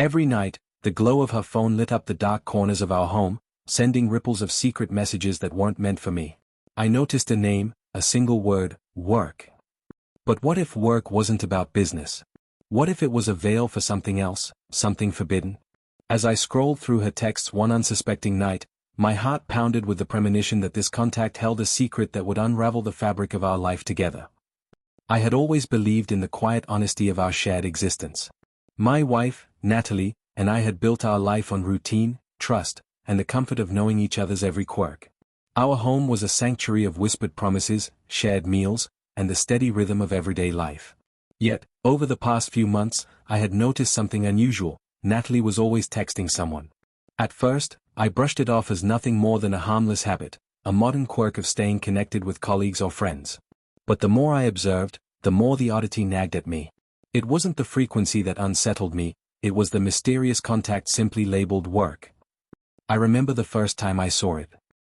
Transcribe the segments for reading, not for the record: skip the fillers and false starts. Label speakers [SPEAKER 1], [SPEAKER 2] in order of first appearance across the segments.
[SPEAKER 1] Every night, the glow of her phone lit up the dark corners of our home, sending ripples of secret messages that weren't meant for me. I noticed a name, a single word, work. But what if work wasn't about business? What if it was a veil for something else, something forbidden? As I scrolled through her texts one unsuspecting night, my heart pounded with the premonition that this contact held a secret that would unravel the fabric of our life together. I had always believed in the quiet honesty of our shared existence. My wife, Natalie, and I had built our life on routine, trust, and the comfort of knowing each other's every quirk. Our home was a sanctuary of whispered promises, shared meals, and the steady rhythm of everyday life. Yet, over the past few months, I had noticed something unusual. Natalie was always texting someone. At first, I brushed it off as nothing more than a harmless habit, a modern quirk of staying connected with colleagues or friends. But the more I observed, the more the oddity nagged at me. It wasn't the frequency that unsettled me, it was the mysterious contact simply labeled work. I remember the first time I saw it.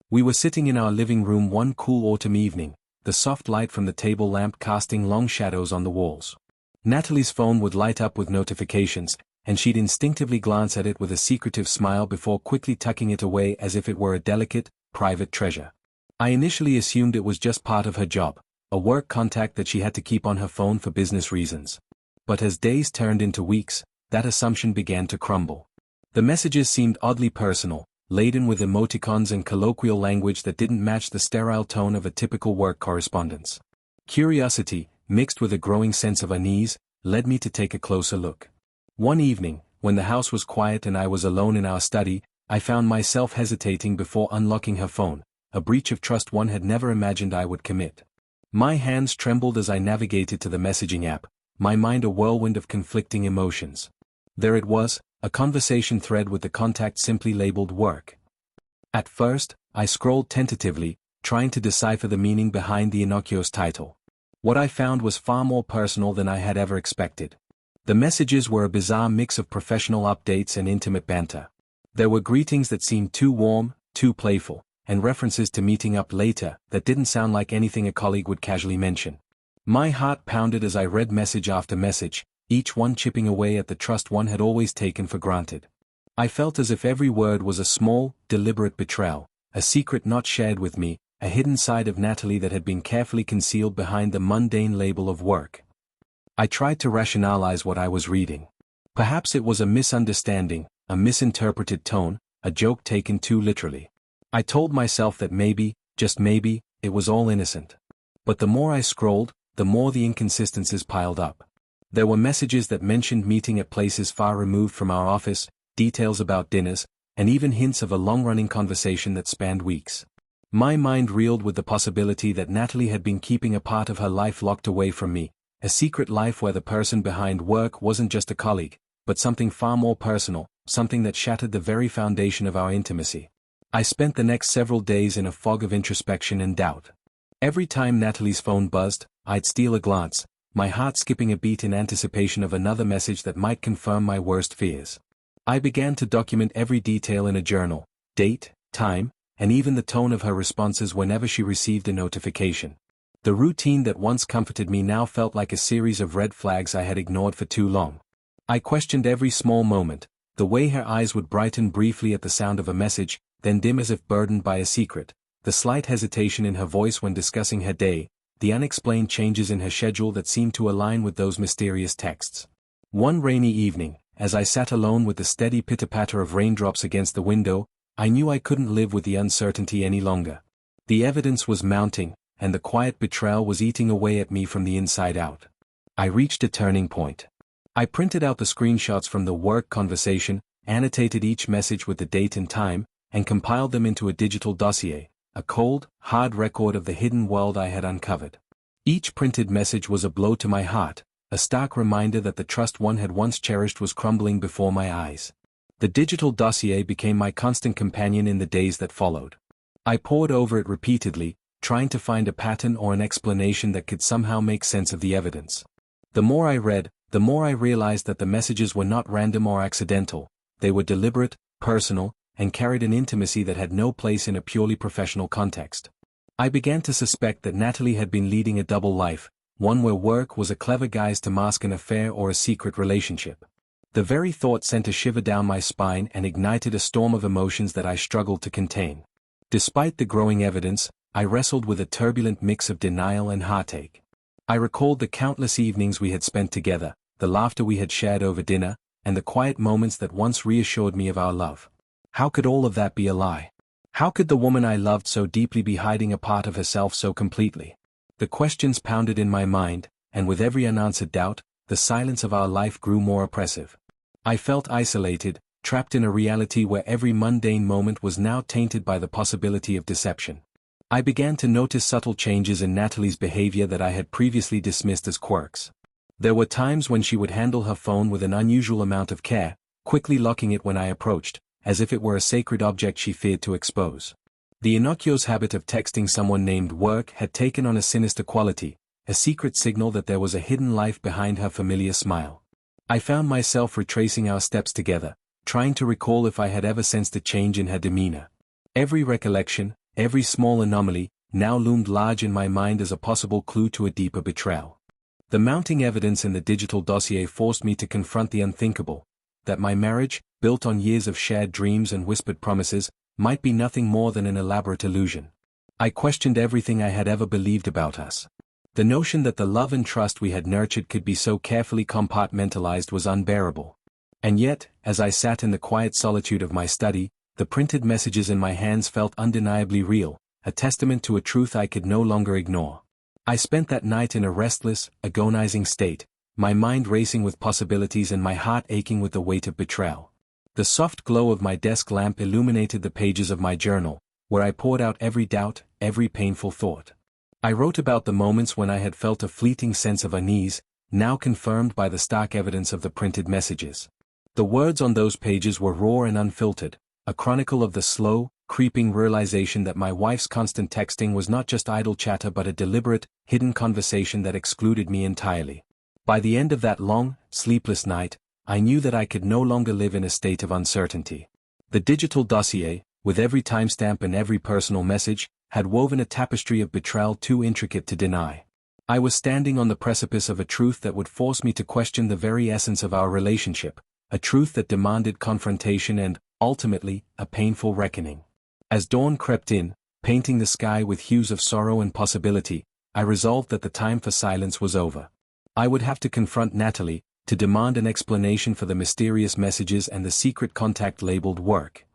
[SPEAKER 1] We were sitting in our living room one cool autumn evening, the soft light from the table lamp casting long shadows on the walls. Natalie's phone would light up with notifications, and she'd instinctively glance at it with a secretive smile before quickly tucking it away as if it were a delicate, private treasure. I initially assumed it was just part of her job, a work contact that she had to keep on her phone for business reasons. But as days turned into weeks, that assumption began to crumble. The messages seemed oddly personal, laden with emoticons and colloquial language that didn't match the sterile tone of a typical work correspondence. Curiosity, mixed with a growing sense of unease, led me to take a closer look. One evening, when the house was quiet and I was alone in our study, I found myself hesitating before unlocking her phone, a breach of trust one had never imagined I would commit. My hands trembled as I navigated to the messaging app, my mind a whirlwind of conflicting emotions. There it was, a conversation thread with the contact simply labeled work. At first, I scrolled tentatively, trying to decipher the meaning behind the innocuous title. What I found was far more personal than I had ever expected. The messages were a bizarre mix of professional updates and intimate banter. There were greetings that seemed too warm, too playful, and references to meeting up later that didn't sound like anything a colleague would casually mention. My heart pounded as I read message after message, each one chipping away at the trust one had always taken for granted. I felt as if every word was a small, deliberate betrayal, a secret not shared with me, a hidden side of Natalie that had been carefully concealed behind the mundane label of work. I tried to rationalize what I was reading. Perhaps it was a misunderstanding, a misinterpreted tone, a joke taken too literally. I told myself that maybe, just maybe, it was all innocent. But the more I scrolled, the more the inconsistencies piled up. There were messages that mentioned meeting at places far removed from our office, details about dinners, and even hints of a long-running conversation that spanned weeks. My mind reeled with the possibility that Natalie had been keeping a part of her life locked away from me, a secret life where the person behind work wasn't just a colleague, but something far more personal, something that shattered the very foundation of our intimacy. I spent the next several days in a fog of introspection and doubt. Every time Natalie's phone buzzed, I'd steal a glance, my heart skipping a beat in anticipation of another message that might confirm my worst fears. I began to document every detail in a journal, date, time, and even the tone of her responses whenever she received a notification. The routine that once comforted me now felt like a series of red flags I had ignored for too long. I questioned every small moment, the way her eyes would brighten briefly at the sound of a message, then dim as if burdened by a secret, the slight hesitation in her voice when discussing her day, the unexplained changes in her schedule that seemed to align with those mysterious texts. One rainy evening, as I sat alone with the steady pitter-patter of raindrops against the window, I knew I couldn't live with the uncertainty any longer. The evidence was mounting, and the quiet betrayal was eating away at me from the inside out. I reached a turning point. I printed out the screenshots from the work conversation, annotated each message with the date and time, and compiled them into a digital dossier, a cold, hard record of the hidden world I had uncovered. Each printed message was a blow to my heart, a stark reminder that the trust one had once cherished was crumbling before my eyes. The digital dossier became my constant companion in the days that followed. I pored over it repeatedly, trying to find a pattern or an explanation that could somehow make sense of the evidence. The more I read, the more I realized that the messages were not random or accidental, they were deliberate, personal, and carried an intimacy that had no place in a purely professional context. I began to suspect that Natalie had been leading a double life, one where work was a clever guise to mask an affair or a secret relationship. The very thought sent a shiver down my spine and ignited a storm of emotions that I struggled to contain. Despite the growing evidence, I wrestled with a turbulent mix of denial and heartache. I recalled the countless evenings we had spent together, the laughter we had shared over dinner, and the quiet moments that once reassured me of our love. How could all of that be a lie? How could the woman I loved so deeply be hiding a part of herself so completely? The questions pounded in my mind, and with every unanswered doubt, the silence of our life grew more oppressive. I felt isolated, trapped in a reality where every mundane moment was now tainted by the possibility of deception. I began to notice subtle changes in Natalie's behavior that I had previously dismissed as quirks. There were times when she would handle her phone with an unusual amount of care, quickly locking it when I approached, as if it were a sacred object she feared to expose. The innocuous habit of texting someone named work had taken on a sinister quality, a secret signal that there was a hidden life behind her familiar smile. I found myself retracing our steps together, trying to recall if I had ever sensed a change in her demeanor. Every recollection, every small anomaly, now loomed large in my mind as a possible clue to a deeper betrayal. The mounting evidence in the digital dossier forced me to confront the unthinkable, that my marriage, built on years of shared dreams and whispered promises, might be nothing more than an elaborate illusion. I questioned everything I had ever believed about us. The notion that the love and trust we had nurtured could be so carefully compartmentalized was unbearable. And yet, as I sat in the quiet solitude of my study, the printed messages in my hands felt undeniably real, a testament to a truth I could no longer ignore. I spent that night in a restless, agonizing state, my mind racing with possibilities and my heart aching with the weight of betrayal. The soft glow of my desk lamp illuminated the pages of my journal, where I poured out every doubt, every painful thought. I wrote about the moments when I had felt a fleeting sense of unease, now confirmed by the stark evidence of the printed messages. The words on those pages were raw and unfiltered, a chronicle of the slow, creeping realization that my wife's constant texting was not just idle chatter but a deliberate, hidden conversation that excluded me entirely. By the end of that long, sleepless night, I knew that I could no longer live in a state of uncertainty. The digital dossier, with every timestamp and every personal message, had woven a tapestry of betrayal too intricate to deny. I was standing on the precipice of a truth that would force me to question the very essence of our relationship, a truth that demanded confrontation and, ultimately, a painful reckoning. As dawn crept in, painting the sky with hues of sorrow and possibility, I resolved that the time for silence was over. I would have to confront Natalie, to demand an explanation for the mysterious messages and the secret contact labeled work.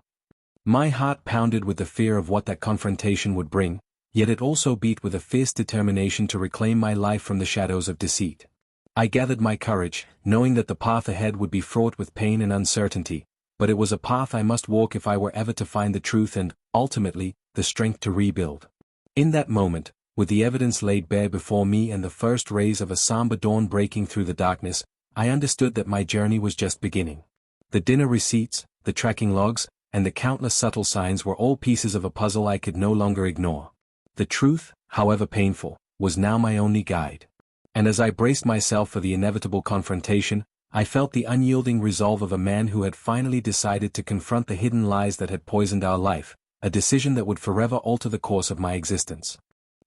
[SPEAKER 1] My heart pounded with the fear of what that confrontation would bring, yet it also beat with a fierce determination to reclaim my life from the shadows of deceit. I gathered my courage, knowing that the path ahead would be fraught with pain and uncertainty, but it was a path I must walk if I were ever to find the truth and, ultimately, the strength to rebuild. In that moment, with the evidence laid bare before me and the first rays of a somber dawn breaking through the darkness, I understood that my journey was just beginning. The dinner receipts, the tracking logs, and the countless subtle signs were all pieces of a puzzle I could no longer ignore. The truth, however painful, was now my only guide. And as I braced myself for the inevitable confrontation, I felt the unyielding resolve of a man who had finally decided to confront the hidden lies that had poisoned our life, a decision that would forever alter the course of my existence.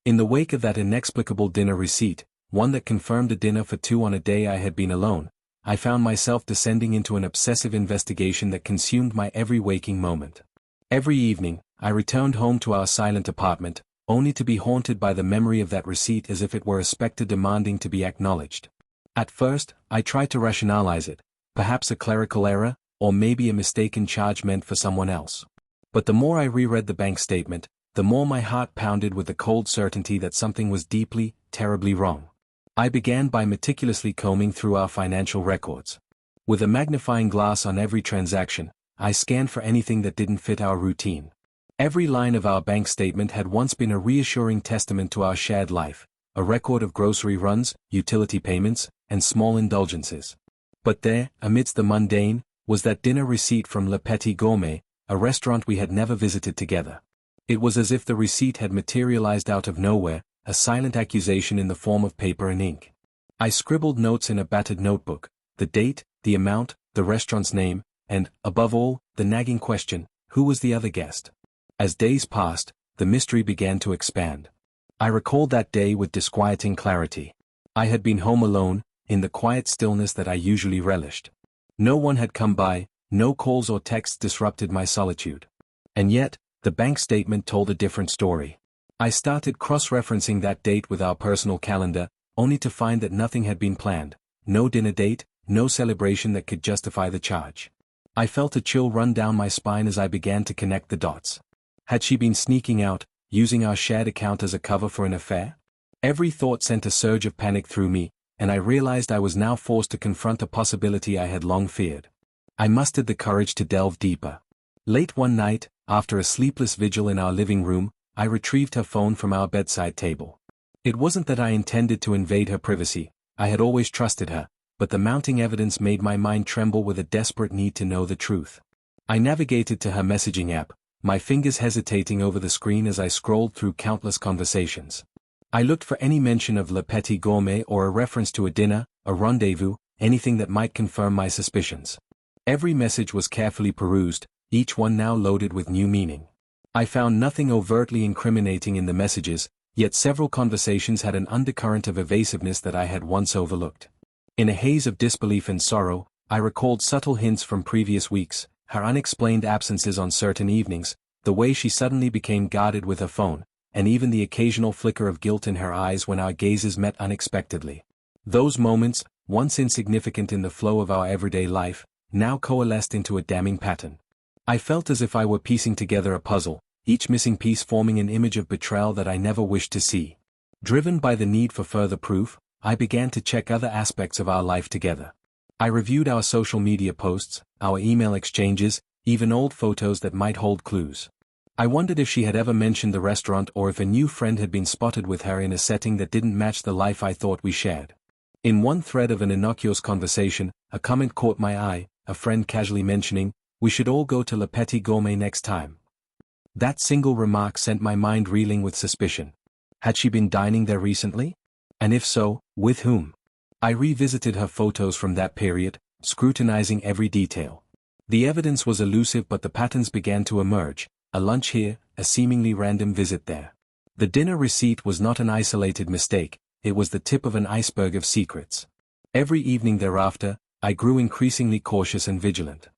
[SPEAKER 1] In the wake of that inexplicable dinner receipt, one that confirmed a dinner for two on a day I had been alone, I found myself descending into an obsessive investigation that consumed my every waking moment. Every evening, I returned home to our silent apartment, only to be haunted by the memory of that receipt as if it were a specter demanding to be acknowledged. At first, I tried to rationalize it, perhaps a clerical error, or maybe a mistaken charge meant for someone else. But the more I reread the bank statement, the more my heart pounded with the cold certainty that something was deeply, terribly wrong. I began by meticulously combing through our financial records. With a magnifying glass on every transaction, I scanned for anything that didn't fit our routine. Every line of our bank statement had once been a reassuring testament to our shared life, a record of grocery runs, utility payments, and small indulgences. But there, amidst the mundane, was that dinner receipt from Le Petit Gourmet, a restaurant we had never visited together. It was as if the receipt had materialized out of nowhere, a silent accusation in the form of paper and ink. I scribbled notes in a battered notebook, the date, the amount, the restaurant's name, and, above all, the nagging question, who was the other guest? As days passed, the mystery began to expand. I recalled that day with disquieting clarity. I had been home alone, in the quiet stillness that I usually relished. No one had come by, no calls or texts disrupted my solitude. And yet, the bank statement told a different story. I started cross-referencing that date with our personal calendar, only to find that nothing had been planned, no dinner date, no celebration that could justify the charge. I felt a chill run down my spine as I began to connect the dots. Had she been sneaking out, using our shared account as a cover for an affair? Every thought sent a surge of panic through me, and I realized I was now forced to confront a possibility I had long feared. I mustered the courage to delve deeper. Late one night, after a sleepless vigil in our living room, I retrieved her phone from our bedside table. It wasn't that I intended to invade her privacy, I had always trusted her, but the mounting evidence made my mind tremble with a desperate need to know the truth. I navigated to her messaging app, my fingers hesitating over the screen as I scrolled through countless conversations. I looked for any mention of Le Petit Gourmet or a reference to a dinner, a rendezvous, anything that might confirm my suspicions. Every message was carefully perused, each one now loaded with new meaning. I found nothing overtly incriminating in the messages, yet several conversations had an undercurrent of evasiveness that I had once overlooked. In a haze of disbelief and sorrow, I recalled subtle hints from previous weeks, her unexplained absences on certain evenings, the way she suddenly became guarded with her phone, and even the occasional flicker of guilt in her eyes when our gazes met unexpectedly. Those moments, once insignificant in the flow of our everyday life, now coalesced into a damning pattern. I felt as if I were piecing together a puzzle, each missing piece forming an image of betrayal that I never wished to see. Driven by the need for further proof, I began to check other aspects of our life together. I reviewed our social media posts, our email exchanges, even old photos that might hold clues. I wondered if she had ever mentioned the restaurant or if a new friend had been spotted with her in a setting that didn't match the life I thought we shared. In one thread of an innocuous conversation, a comment caught my eye, a friend casually mentioning, "We should all go to Le Petit Gourmet next time." That single remark sent my mind reeling with suspicion. Had she been dining there recently? And if so, with whom? I revisited her photos from that period, scrutinizing every detail. The evidence was elusive but the patterns began to emerge, a lunch here, a seemingly random visit there. The dinner receipt was not an isolated mistake, it was the tip of an iceberg of secrets. Every evening thereafter, I grew increasingly cautious and vigilant.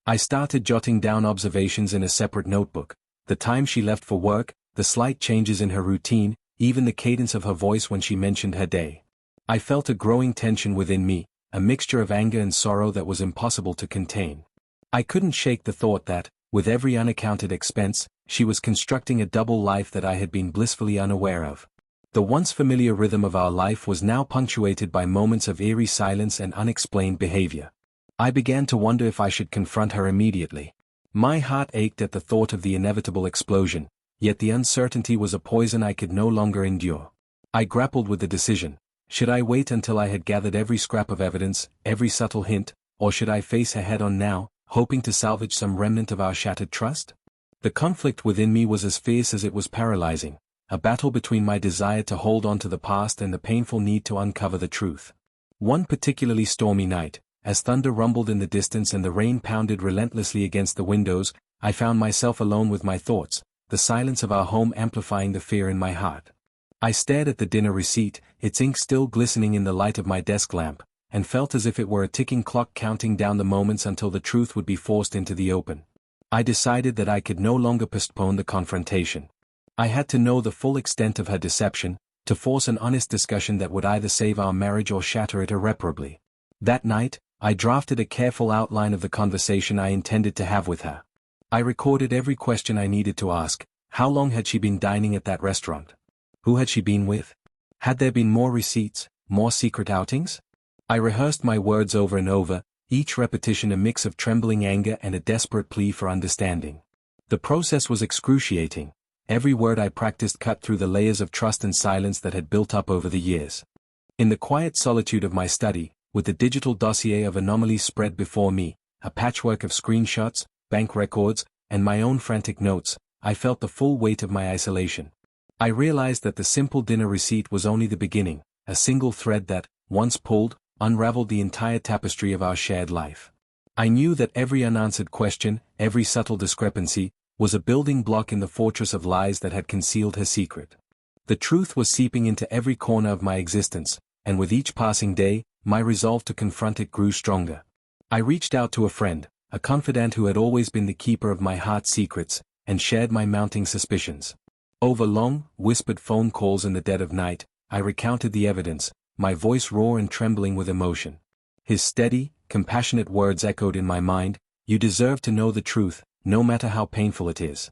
[SPEAKER 1] I started jotting down observations in a separate notebook, the time she left for work, the slight changes in her routine, even the cadence of her voice when she mentioned her day. I felt a growing tension within me, a mixture of anger and sorrow that was impossible to contain. I couldn't shake the thought that, with every unaccounted expense, she was constructing a double life that I had been blissfully unaware of. The once familiar rhythm of our life was now punctuated by moments of eerie silence and unexplained behavior. I began to wonder if I should confront her immediately. My heart ached at the thought of the inevitable explosion, yet the uncertainty was a poison I could no longer endure. I grappled with the decision. Should I wait until I had gathered every scrap of evidence, every subtle hint, or should I face her head-on now, hoping to salvage some remnant of our shattered trust? The conflict within me was as fierce as it was paralyzing, a battle between my desire to hold on to the past and the painful need to uncover the truth. One particularly stormy night, as thunder rumbled in the distance and the rain pounded relentlessly against the windows, I found myself alone with my thoughts, the silence of our home amplifying the fear in my heart. I stared at the dinner receipt, its ink still glistening in the light of my desk lamp, and felt as if it were a ticking clock counting down the moments until the truth would be forced into the open. I decided that I could no longer postpone the confrontation. I had to know the full extent of her deception, to force an honest discussion that would either save our marriage or shatter it irreparably. That night, I drafted a careful outline of the conversation I intended to have with her. I recorded every question I needed to ask. How long had she been dining at that restaurant? Who had she been with? Had there been more receipts, more secret outings? I rehearsed my words over and over, each repetition a mix of trembling anger and a desperate plea for understanding. The process was excruciating. Every word I practiced cut through the layers of trust and silence that had built up over the years. In the quiet solitude of my study, with the digital dossier of anomalies spread before me, a patchwork of screenshots, bank records, and my own frantic notes, I felt the full weight of my isolation. I realized that the simple dinner receipt was only the beginning, a single thread that, once pulled, unraveled the entire tapestry of our shared life. I knew that every unanswered question, every subtle discrepancy, was a building block in the fortress of lies that had concealed her secret. The truth was seeping into every corner of my existence, and with each passing day, my resolve to confront it grew stronger. I reached out to a friend, a confidant who had always been the keeper of my heart's secrets, and shared my mounting suspicions. Over long, whispered phone calls in the dead of night, I recounted the evidence, my voice raw and trembling with emotion. His steady, compassionate words echoed in my mind, "You deserve to know the truth, no matter how painful it is."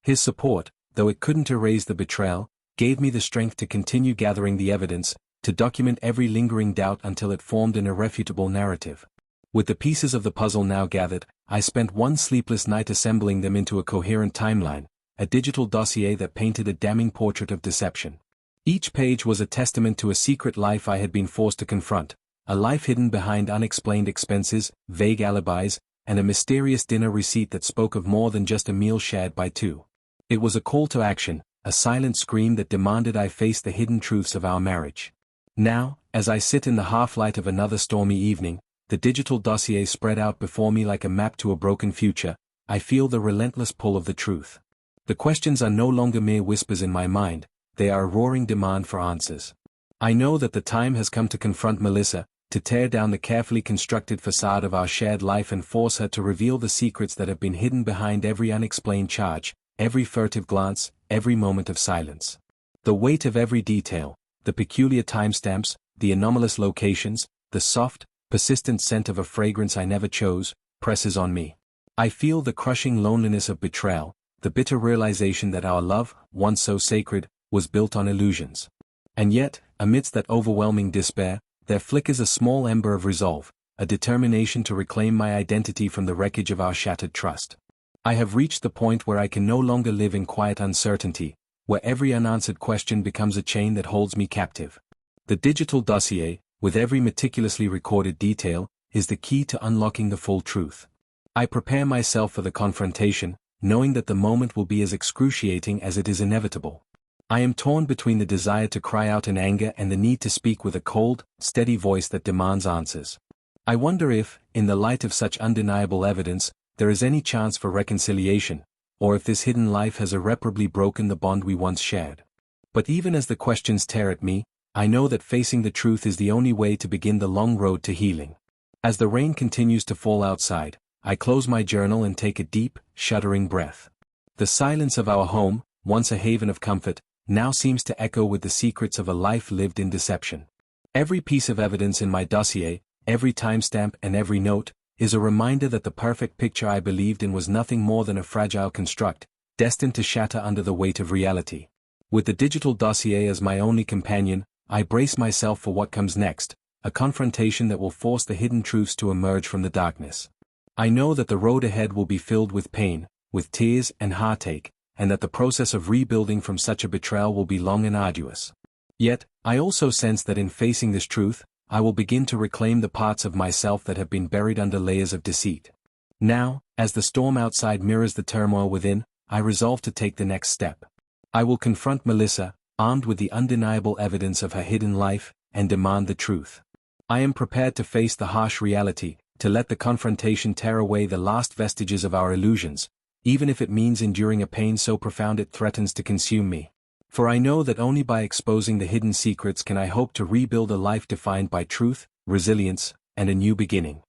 [SPEAKER 1] His support, though it couldn't erase the betrayal, gave me the strength to continue gathering the evidence, to document every lingering doubt until it formed an irrefutable narrative. With the pieces of the puzzle now gathered, I spent one sleepless night assembling them into a coherent timeline, a digital dossier that painted a damning portrait of deception. Each page was a testament to a secret life I had been forced to confront, a life hidden behind unexplained expenses, vague alibis, and a mysterious dinner receipt that spoke of more than just a meal shared by two. It was a call to action, a silent scream that demanded I face the hidden truths of our marriage. Now, as I sit in the half-light of another stormy evening, the digital dossier spread out before me like a map to a broken future, I feel the relentless pull of the truth. The questions are no longer mere whispers in my mind, they are a roaring demand for answers. I know that the time has come to confront Melissa, to tear down the carefully constructed facade of our shared life and force her to reveal the secrets that have been hidden behind every unexplained charge, every furtive glance, every moment of silence. The weight of every detail, the peculiar timestamps, the anomalous locations, the soft, persistent scent of a fragrance I never chose, presses on me. I feel the crushing loneliness of betrayal, the bitter realization that our love, once so sacred, was built on illusions. And yet, amidst that overwhelming despair, there flickers a small ember of resolve, a determination to reclaim my identity from the wreckage of our shattered trust. I have reached the point where I can no longer live in quiet uncertainty, where every unanswered question becomes a chain that holds me captive. The digital dossier, with every meticulously recorded detail, is the key to unlocking the full truth. I prepare myself for the confrontation, knowing that the moment will be as excruciating as it is inevitable. I am torn between the desire to cry out in anger and the need to speak with a cold, steady voice that demands answers. I wonder if, in the light of such undeniable evidence, there is any chance for reconciliation, or if this hidden life has irreparably broken the bond we once shared. But even as the questions tear at me, I know that facing the truth is the only way to begin the long road to healing. As the rain continues to fall outside, I close my journal and take a deep, shuddering breath. The silence of our home, once a haven of comfort, now seems to echo with the secrets of a life lived in deception. Every piece of evidence in my dossier, every timestamp and every note, is a reminder that the perfect picture I believed in was nothing more than a fragile construct, destined to shatter under the weight of reality. With the digital dossier as my only companion, I brace myself for what comes next, a confrontation that will force the hidden truths to emerge from the darkness. I know that the road ahead will be filled with pain, with tears and heartache, and that the process of rebuilding from such a betrayal will be long and arduous. Yet, I also sense that in facing this truth, I will begin to reclaim the parts of myself that have been buried under layers of deceit. Now, as the storm outside mirrors the turmoil within, I resolve to take the next step. I will confront Melissa, armed with the undeniable evidence of her hidden life, and demand the truth. I am prepared to face the harsh reality, to let the confrontation tear away the last vestiges of our illusions, even if it means enduring a pain so profound it threatens to consume me. For I know that only by exposing the hidden secrets can I hope to rebuild a life defined by truth, resilience, and a new beginning.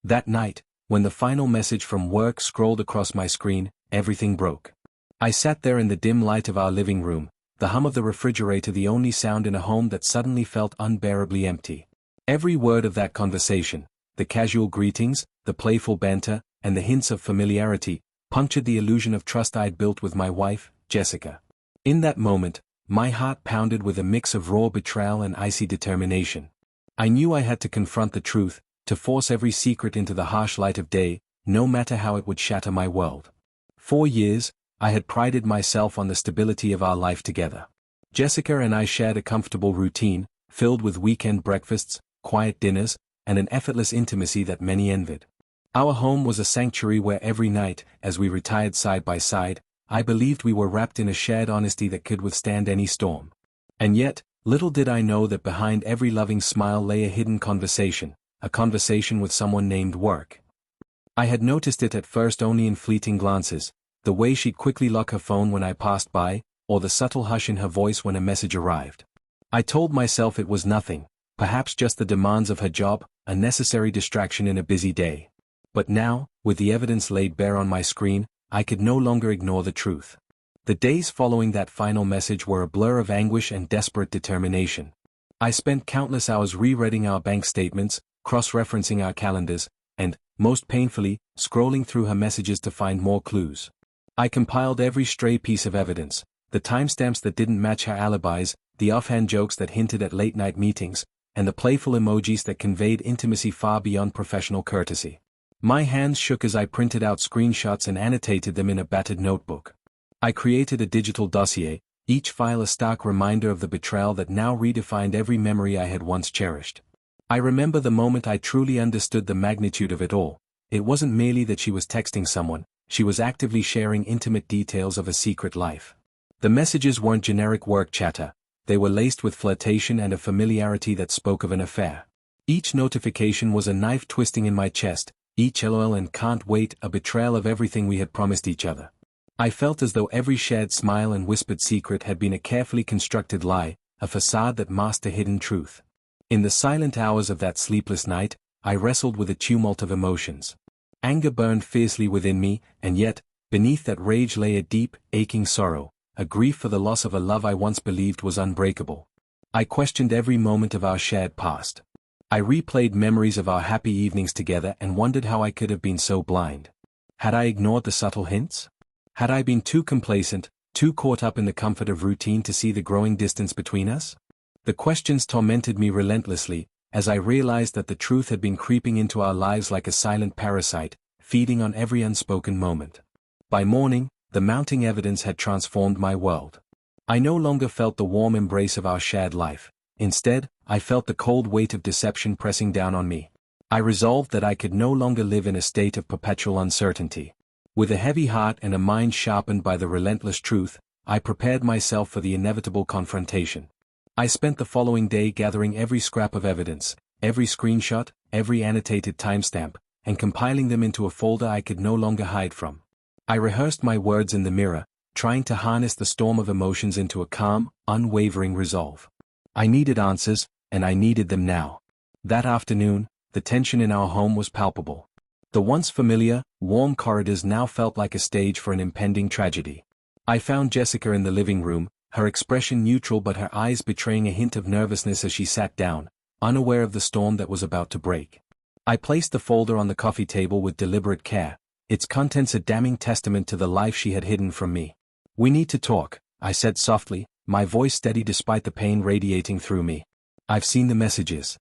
[SPEAKER 1] That night, when the final message from work scrolled across my screen, everything broke. I sat there in the dim light of our living room, the hum of the refrigerator the only sound in a home that suddenly felt unbearably empty. Every word of that conversation, the casual greetings, the playful banter, and the hints of familiarity, punctured the illusion of trust I'd built with my wife, Jessica. In that moment, my heart pounded with a mix of raw betrayal and icy determination. I knew I had to confront the truth, to force every secret into the harsh light of day, no matter how it would shatter my world. For years, I had prided myself on the stability of our life together. Jessica and I shared a comfortable routine, filled with weekend breakfasts, quiet dinners, and an effortless intimacy that many envied. Our home was a sanctuary where every night, as we retired side by side, I believed we were wrapped in a shared honesty that could withstand any storm. And yet, little did I know that behind every loving smile lay a hidden conversation, a conversation with someone named work. I had noticed it at first only in fleeting glances, the way she'd quickly lock her phone when I passed by, or the subtle hush in her voice when a message arrived. I told myself it was nothing, perhaps just the demands of her job, a necessary distraction in a busy day. But now, with the evidence laid bare on my screen, I could no longer ignore the truth. The days following that final message were a blur of anguish and desperate determination. I spent countless hours rereading our bank statements, cross-referencing our calendars, and, most painfully, scrolling through her messages to find more clues. I compiled every stray piece of evidence, the timestamps that didn't match her alibis, the offhand jokes that hinted at late-night meetings, and the playful emojis that conveyed intimacy far beyond professional courtesy. My hands shook as I printed out screenshots and annotated them in a battered notebook. I created a digital dossier, each file a stark reminder of the betrayal that now redefined every memory I had once cherished. I remember the moment I truly understood the magnitude of it all. It wasn't merely that she was texting someone, she was actively sharing intimate details of a secret life. The messages weren't generic work chatter, they were laced with flirtation and a familiarity that spoke of an affair. Each notification was a knife twisting in my chest, each LOL and can't wait a betrayal of everything we had promised each other. I felt as though every shared smile and whispered secret had been a carefully constructed lie, a facade that masked a hidden truth. In the silent hours of that sleepless night, I wrestled with a tumult of emotions. Anger burned fiercely within me, and yet, beneath that rage lay a deep, aching sorrow, a grief for the loss of a love I once believed was unbreakable. I questioned every moment of our shared past. I replayed memories of our happy evenings together and wondered how I could have been so blind. Had I ignored the subtle hints? Had I been too complacent, too caught up in the comfort of routine to see the growing distance between us? The questions tormented me relentlessly, as I realized that the truth had been creeping into our lives like a silent parasite, feeding on every unspoken moment. By morning, the mounting evidence had transformed my world. I no longer felt the warm embrace of our shared life. Instead, I felt the cold weight of deception pressing down on me. I resolved that I could no longer live in a state of perpetual uncertainty. With a heavy heart and a mind sharpened by the relentless truth, I prepared myself for the inevitable confrontation. I spent the following day gathering every scrap of evidence, every screenshot, every annotated timestamp, and compiling them into a folder I could no longer hide from. I rehearsed my words in the mirror, trying to harness the storm of emotions into a calm, unwavering resolve. I needed answers, and I needed them now. That afternoon, the tension in our home was palpable. The once familiar, warm corridors now felt like a stage for an impending tragedy. I found Jessica in the living room, her expression neutral but her eyes betraying a hint of nervousness as she sat down, unaware of the storm that was about to break. I placed the folder on the coffee table with deliberate care, its contents a damning testament to the life she had hidden from me. "We need to talk," I said softly, my voice steady despite the pain radiating through me. "I've seen the messages."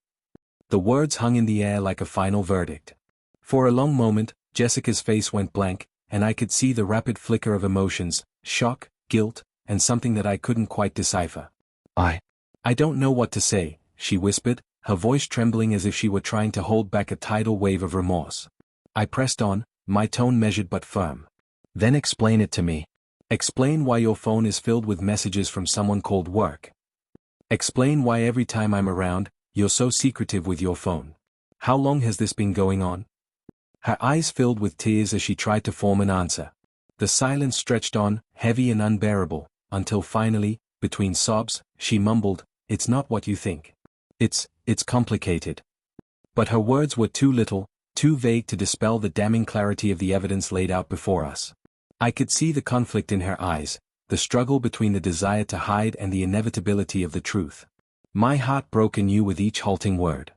[SPEAKER 1] The words hung in the air like a final verdict. For a long moment, Jessica's face went blank, and I could see the rapid flicker of emotions, shock, guilt, and something that I couldn't quite decipher. I don't know what to say," she whispered, her voice trembling as if she were trying to hold back a tidal wave of remorse. I pressed on, my tone measured but firm. "Then explain it to me. Explain why your phone is filled with messages from someone called work. Explain why every time I'm around, you're so secretive with your phone. How long has this been going on?" Her eyes filled with tears as she tried to form an answer. The silence stretched on, heavy and unbearable, until finally, between sobs, she mumbled, "It's not what you think. It's complicated." But her words were too little, too vague to dispel the damning clarity of the evidence laid out before us. I could see the conflict in her eyes, the struggle between the desire to hide and the inevitability of the truth. My heart broke anew with each halting word.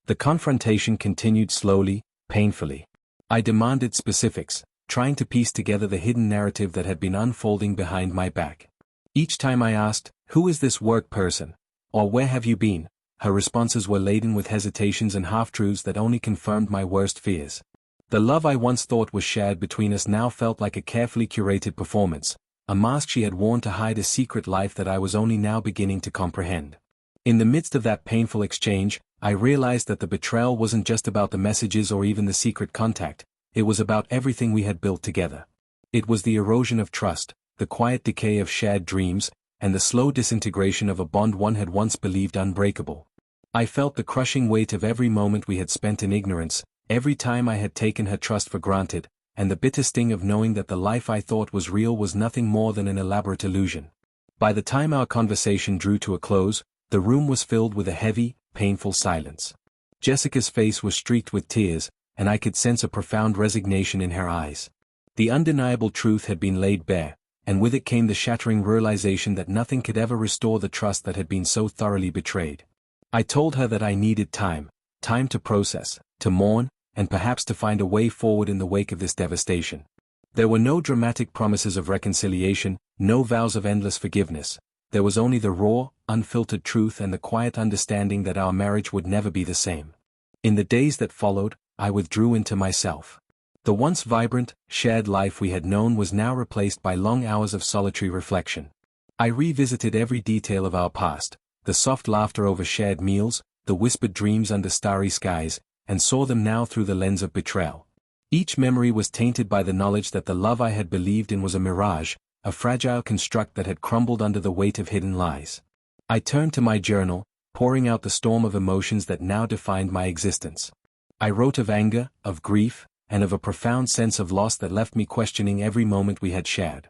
[SPEAKER 1] The confrontation continued slowly, painfully. I demanded specifics, trying to piece together the hidden narrative that had been unfolding behind my back. Each time I asked, "Who is this work person?" or "Where have you been?" her responses were laden with hesitations and half-truths that only confirmed my worst fears. The love I once thought was shared between us now felt like a carefully curated performance, a mask she had worn to hide a secret life that I was only now beginning to comprehend. In the midst of that painful exchange, I realized that the betrayal wasn't just about the messages or even the secret contact, it was about everything we had built together. It was the erosion of trust, the quiet decay of shared dreams, and the slow disintegration of a bond one had once believed unbreakable. I felt the crushing weight of every moment we had spent in ignorance, every time I had taken her trust for granted, and the bitter sting of knowing that the life I thought was real was nothing more than an elaborate illusion. By the time our conversation drew to a close, the room was filled with a heavy, painful silence. Jessica's face was streaked with tears, and I could sense a profound resignation in her eyes. The undeniable truth had been laid bare, and with it came the shattering realization that nothing could ever restore the trust that had been so thoroughly betrayed. I told her that I needed time to process, to mourn, and perhaps to find a way forward in the wake of this devastation. There were no dramatic promises of reconciliation, no vows of endless forgiveness. There was only the raw, unfiltered truth and the quiet understanding that our marriage would never be the same. In the days that followed, I withdrew into myself. The once vibrant, shared life we had known was now replaced by long hours of solitary reflection. I revisited every detail of our past, the soft laughter over shared meals, the whispered dreams under starry skies, and saw them now through the lens of betrayal. Each memory was tainted by the knowledge that the love I had believed in was a mirage, a fragile construct that had crumbled under the weight of hidden lies. I turned to my journal, pouring out the storm of emotions that now defined my existence. I wrote of anger, of grief, and of a profound sense of loss that left me questioning every moment we had shared.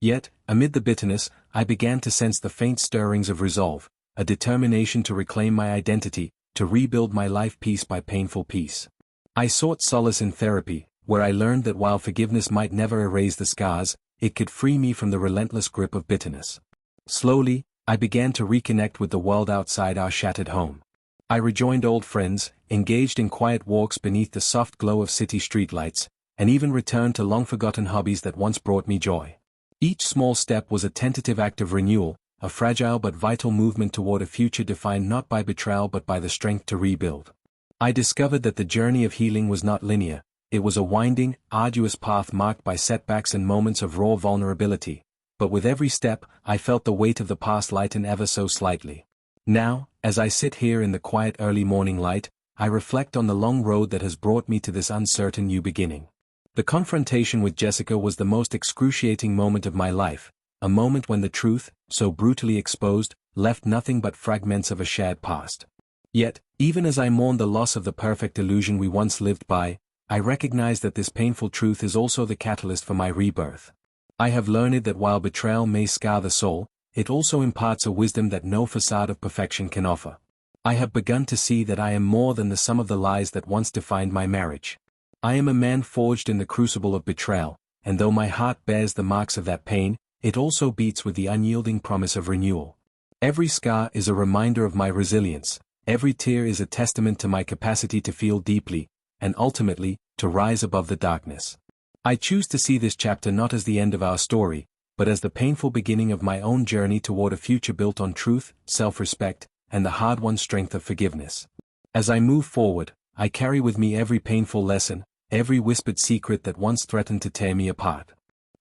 [SPEAKER 1] Yet, amid the bitterness, I began to sense the faint stirrings of resolve, a determination to reclaim my identity, to rebuild my life piece by painful piece. I sought solace in therapy, where I learned that while forgiveness might never erase the scars, it could free me from the relentless grip of bitterness. Slowly, I began to reconnect with the world outside our shattered home. I rejoined old friends, engaged in quiet walks beneath the soft glow of city streetlights, and even returned to long-forgotten hobbies that once brought me joy. Each small step was a tentative act of renewal, a fragile but vital movement toward a future defined not by betrayal but by the strength to rebuild. I discovered that the journey of healing was not linear. It was a winding, arduous path marked by setbacks and moments of raw vulnerability, but with every step, I felt the weight of the past lighten ever so slightly. Now, as I sit here in the quiet early morning light, I reflect on the long road that has brought me to this uncertain new beginning. The confrontation with Jessica was the most excruciating moment of my life, a moment when the truth, so brutally exposed, left nothing but fragments of a shared past. Yet, even as I mourn the loss of the perfect illusion we once lived by, I recognize that this painful truth is also the catalyst for my rebirth. I have learned that while betrayal may scar the soul, it also imparts a wisdom that no facade of perfection can offer. I have begun to see that I am more than the sum of the lies that once defined my marriage. I am a man forged in the crucible of betrayal, and though my heart bears the marks of that pain, it also beats with the unyielding promise of renewal. Every scar is a reminder of my resilience, every tear is a testament to my capacity to feel deeply, and ultimately, to rise above the darkness. I choose to see this chapter not as the end of our story, but as the painful beginning of my own journey toward a future built on truth, self-respect, and the hard-won strength of forgiveness. As I move forward, I carry with me every painful lesson, every whispered secret that once threatened to tear me apart.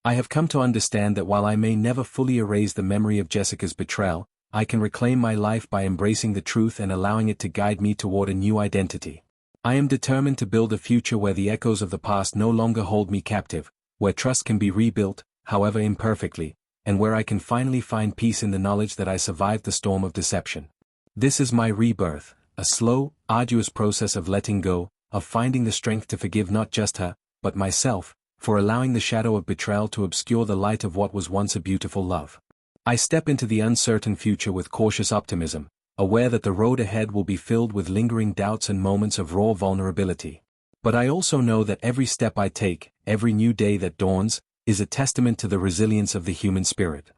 [SPEAKER 1] I have come to understand that while I may never fully erase the memory of Jessica's betrayal, I can reclaim my life by embracing the truth and allowing it to guide me toward a new identity. I am determined to build a future where the echoes of the past no longer hold me captive, where trust can be rebuilt, however imperfectly, and where I can finally find peace in the knowledge that I survived the storm of deception. This is my rebirth, a slow, arduous process of letting go, of finding the strength to forgive not just her, but myself, for allowing the shadow of betrayal to obscure the light of what was once a beautiful love. I step into the uncertain future with cautious optimism, aware that the road ahead will be filled with lingering doubts and moments of raw vulnerability. But I also know that every step I take, every new day that dawns, is a testament to the resilience of the human spirit.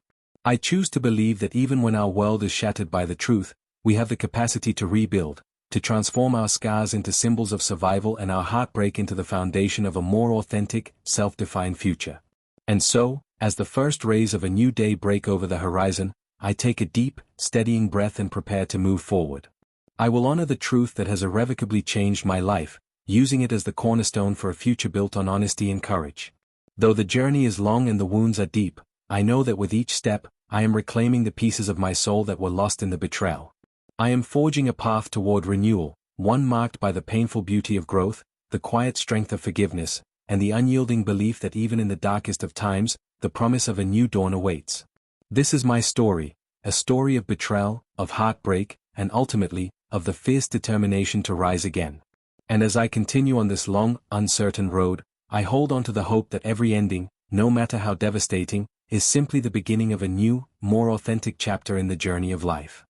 [SPEAKER 1] I choose to believe that even when our world is shattered by the truth, we have the capacity to rebuild, to transform our scars into symbols of survival and our heartbreak into the foundation of a more authentic, self-defined future. And so, as the first rays of a new day break over the horizon, I take a deep, steadying breath and prepare to move forward. I will honor the truth that has irrevocably changed my life, using it as the cornerstone for a future built on honesty and courage. Though the journey is long and the wounds are deep, I know that with each step, I am reclaiming the pieces of my soul that were lost in the betrayal. I am forging a path toward renewal, one marked by the painful beauty of growth, the quiet strength of forgiveness, and the unyielding belief that even in the darkest of times, the promise of a new dawn awaits. This is my story, a story of betrayal, of heartbreak, and ultimately, of the fierce determination to rise again. And as I continue on this long, uncertain road, I hold on to the hope that every ending, no matter how devastating, is simply the beginning of a new, more authentic chapter in the journey of life.